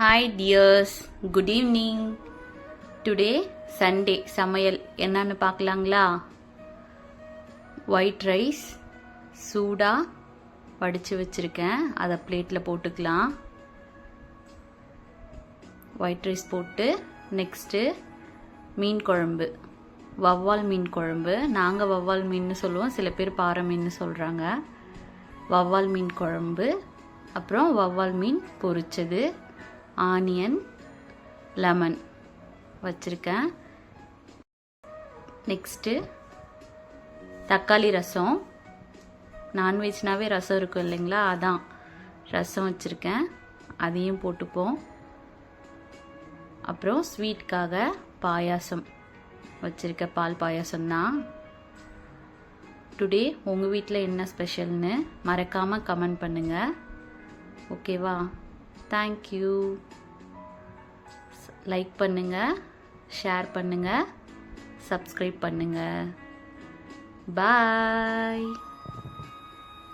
Hi dears, good evening. Today Sunday சமையல் என்னன்னு பார்க்கலாங்களா? White rice சூடாக வடித்து வச்சுருக்கேன், அதை பிளேட்டில் போட்டுக்கலாம். ஒயிட் ரைஸ் போட்டு நெக்ஸ்ட்டு மீன் குழம்பு, வவ்வால் மீன் குழம்பு. நாங்கள் வவ்வால் மீன்னு சொல்லுவோம், சில பேர் பாறை மீன்னு சொல்கிறாங்க. வவ்வால் மீன் குழம்பு, அப்புறம் வவ்வால் மீன் பொரிச்சது, ஆனியன், லெமன் வச்சுருக்கேன். நெக்ஸ்ட்டு தக்காளி ரசம். நான்வெஜ்னாவே ரசம் இருக்கும் இல்லைங்களா, அதான் ரசம் வச்சுருக்கேன், அதையும் போட்டுப்போம். அப்புறம் ஸ்வீட்காக பாயாசம் வச்சுருக்க, பால் பாயாசம் தான். டுடே உங்கள் வீட்டில் என்ன ஸ்பெஷல்னு மறக்காமல் கமெண்ட் பண்ணுங்கள், ஓகேவா? தேங்க்யூ. லைக் பண்ணுங்கள், ஷேர் பண்ணுங்கள், சப்ஸ்கிரைப் பண்ணுங்கள். பாய்.